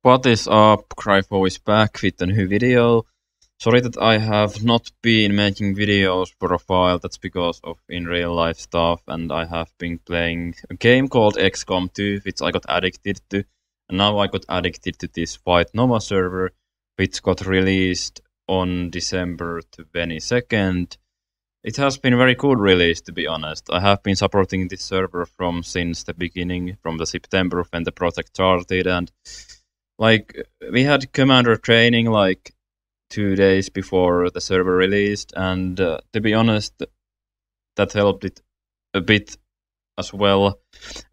What is up? Grypho is back with a new video. Sorry that I have not been making videos for a while, that's because of in real life stuff, and I have been playing a game called XCOM 2, which I got addicted to, and now I got addicted to this WhiteNova server, which got released on December 22nd. It has been a very cool release, to be honest. I have been supporting this server since the beginning, from the September when the project started, and we had commander training 2 days before the server released, and to be honest, that helped it a bit as well.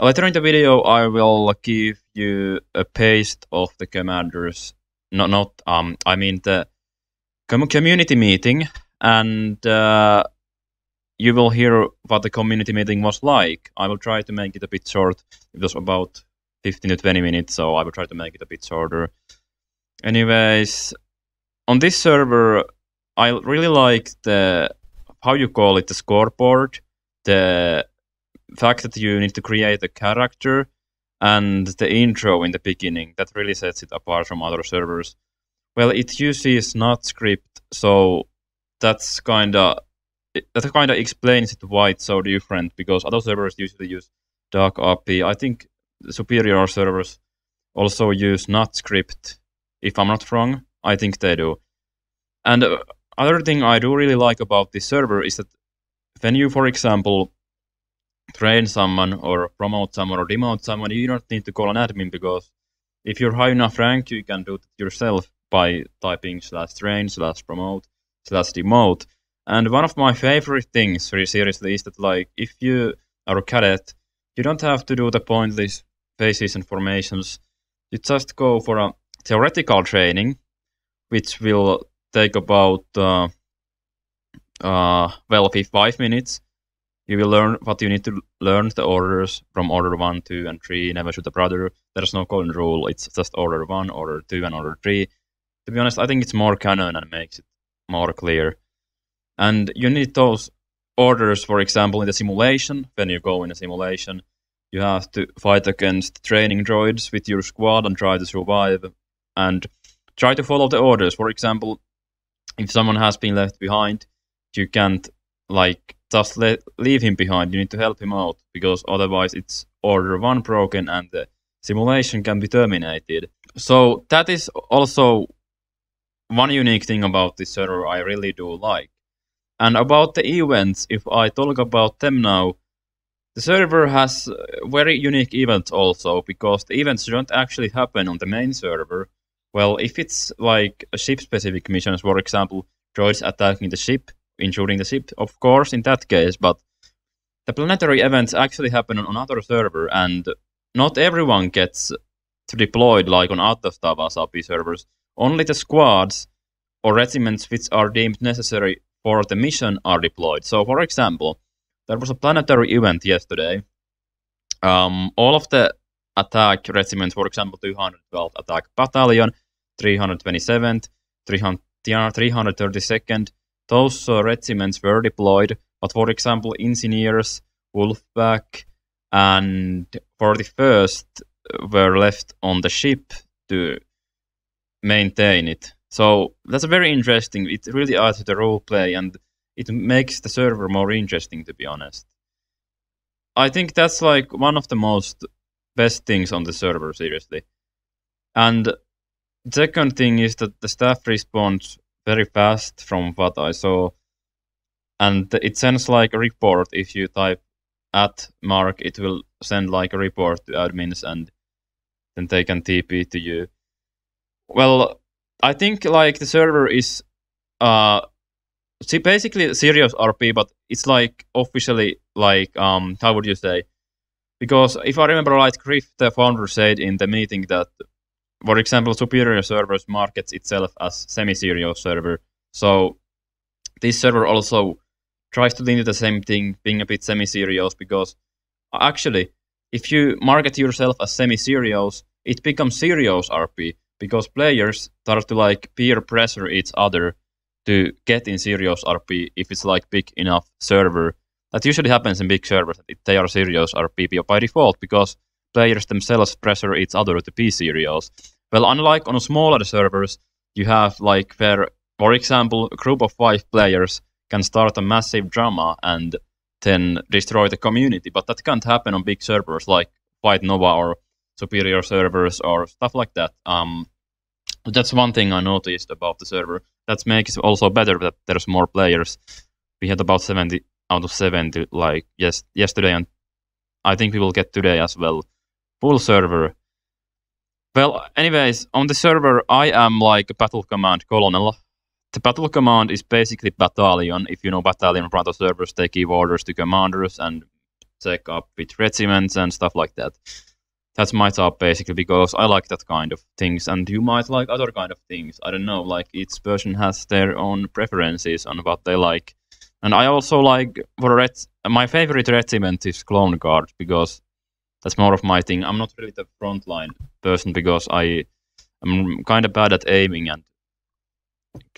Later in the video, I will give you a paste of the commanders, I mean the community meeting, and you will hear what the community meeting was like. I will try to make it a bit short. It was about 15 to 20 minutes, so I will try to make it a bit shorter. Anyways, on this server, I really like the scoreboard, the fact that you need to create a character, and the intro in the beginning. That really sets it apart from other servers. Well, it uses not script, so that kinda explains it why it's so different, because other servers usually use Danduw RP. I think superior servers also use not script, if I'm not wrong. I think they do. And other thing I do really like about this server is that when you, for example, train someone or promote someone or demote someone, you don't need to call an admin, because if you're high enough rank, you can do it yourself by typing /train, /promote, /demote. And one of my favorite things, very seriously, is that if you are a cadet, you don't have to do the pointless phases and formations. You just go for a theoretical training, which will take about 5 minutes. You will learn what you need to learn, the orders from order 1, 2, and 3. Never shoot a brother. There's no golden rule. It's just order 1, order 2, and order 3. To be honest, I think it's more canon and makes it more clear. And you need those orders, for example, in the simulation. When you go in a simulation, you have to fight against training droids with your squad and try to survive and try to follow the orders. For example, if someone has been left behind, you can't just leave him behind. You need to help him out, because otherwise it's order 1 broken and the simulation can be terminated. So that is also one unique thing about this server I really do like. And about the events, if I talk about them now, the server has very unique events also, because the events don't actually happen on the main server. Well, if it's a ship-specific missions, for example, droids attacking the ship, injuring the ship, of course, in that case, but the planetary events actually happen on another server, and not everyone gets deployed like on other WhiteNova servers. Only the squads or regiments which are deemed necessary for the mission are deployed. So, for example, there was a planetary event yesterday. All of the attack regiments, for example, 212th Attack Battalion, 327th, 332nd, those regiments were deployed. But, for example, Engineers, Wolfpack, and 41st were left on the ship to maintain it. So that's very interesting. It really adds to the roleplay, and it makes the server more interesting, to be honest. I think that's one of the best things on the server, seriously. And the second thing is that the staff responds very fast from what I saw. And it sends a report. If you type @mark, it will send a report to admins, and then they can TP to you. Well, I think the server is basically serious RP, but it's officially how would you say? Because if I remember right, Grypho, the founder, said in the meeting that, for example, superior servers markets itself as semi-serious server. So this server also tries to do the same thing, being a bit semi-serious, because actually, if you market yourself as semi-serious, it becomes serious RP. Because players start to peer pressure each other to get in serious RP if it's big enough server. That usually happens in big servers. They are serious RP by default, because players themselves pressure each other to be serious. Well, unlike on smaller servers, you have like where, for example, a group of 5 players can start a massive drama and then destroy the community. But that can't happen on big servers like WhiteNova or Superior servers or stuff like that. That's one thing I noticed about the server. That makes it also better that there's more players. We had about 70 out of 70 like yesterday, and I think we will get today as well. Full server. Well, anyways, on the server, I am like a battle command colonel. The battle command is basically battalion. If you know battalion from other servers, they give orders to commanders and check up with regiments and stuff like that. That's my job basically, because I like that kind of things, and you might like other kind of things. I don't know, like each person has their own preferences on what they like. And I also like, my favorite regiment is Clone Guard, because that's more of my thing. I'm not really the frontline person because I'm kind of bad at aiming, and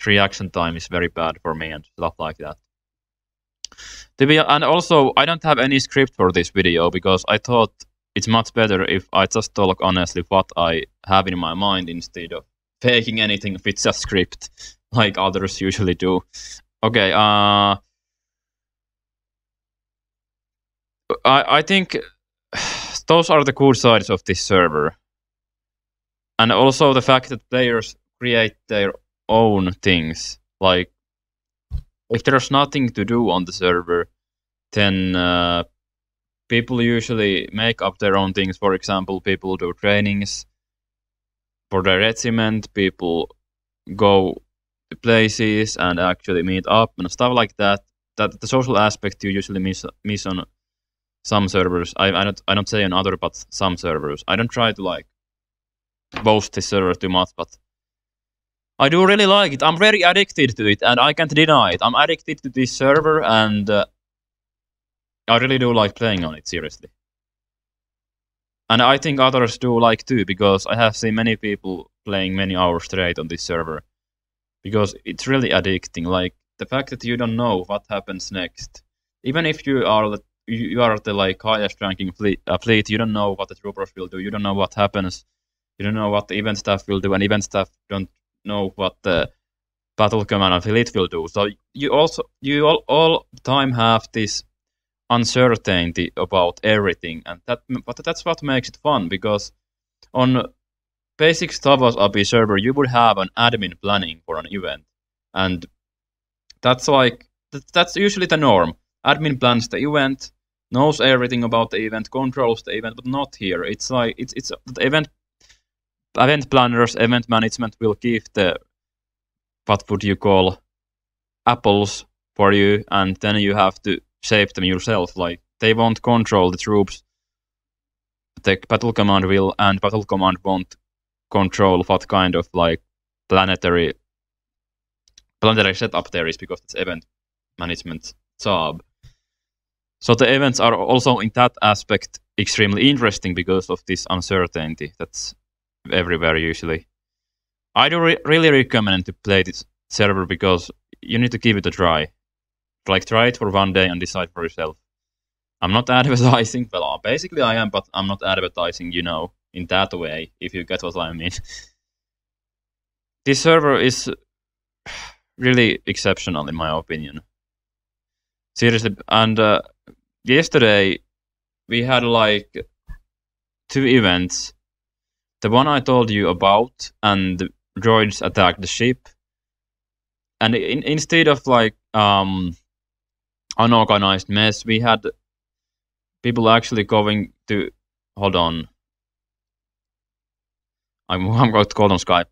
reaction time is very bad for me and stuff like that. And also, I don't have any script for this video because I thought it's much better if I just talk honestly what I have in my mind instead of faking anything with just script like others usually do. Okay, I think those are the cool sides of this server. And also the fact that players create their own things. Like, if there's nothing to do on the server, then people usually make up their own things. For example, people do trainings for their regiment, people go to places and actually meet up and stuff like that. That the social aspect you usually miss on some servers. I don't say on other, but some servers. I don't try to like boast this server too much, but I do really like it. I'm very addicted to it, and I can't deny it. I'm addicted to this server, and I really do like playing on it, seriously. And I think others do like too, because I have seen many people playing many hours straight on this server. Because it's really addicting. Like, the fact that you don't know what happens next. Even if you are the like highest ranking fleet, you don't know what the troopers will do. You don't know what happens. You don't know what the event staff will do, and event staff don't know what the battle command and fleet will do. So you all time have this uncertainty about everything, and that's what makes it fun. Because on basic Star Wars RP server, you would have an admin planning for an event, and that's like that's usually the norm. Admin plans the event, knows everything about the event, controls the event, but not here. It's like it's the event planners, event management will give the, what would you call, apples for you, and then you have to shape them yourself. Like, they won't control the troops. The battle command will, and battle command won't control what kind of like planetary setup there is, because it's event management job. So the events are also in that aspect extremely interesting because of this uncertainty that's everywhere usually. I do really recommend to play this server because you need to give it a try. Like, try it for one day and decide for yourself. I'm not advertising, well, basically I am, but I'm not advertising, you know, in that way, if you get what I mean. This server is really exceptional in my opinion. Seriously, and yesterday we had like 2 events. The one I told you about, and the droids attacked the ship. And instead of like unorganized mess, we had people actually going to, hold on, I'm going to call on Skype.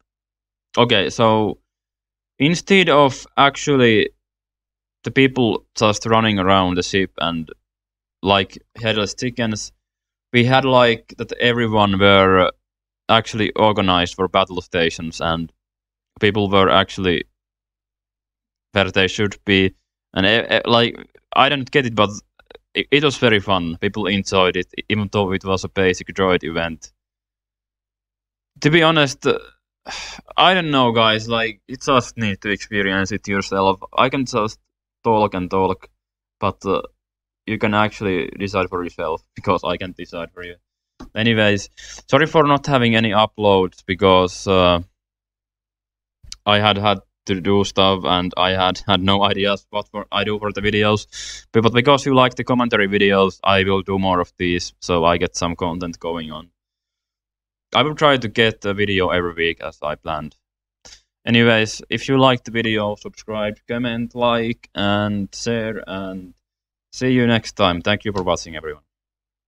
Okay, so instead of actually the people just running around the ship and like headless chickens, we had like that everyone were actually organized for battle stations, and people were actually where they should be. And like, I don't get it, but it was very fun. People enjoyed it, even though it was a basic droid event. To be honest, I don't know, guys. Like, you just need to experience it yourself. I can just talk and talk, but you can actually decide for yourself, because I can't decide for you. Anyways, sorry for not having any uploads because I had to do stuff and I had no ideas what I do for the videos. But because you like the commentary videos, I will do more of these so I get some content going on. I will try to get a video every week as I planned. Anyways, if you liked the video, subscribe, comment, like, and share, and see you next time. Thank you for watching, everyone.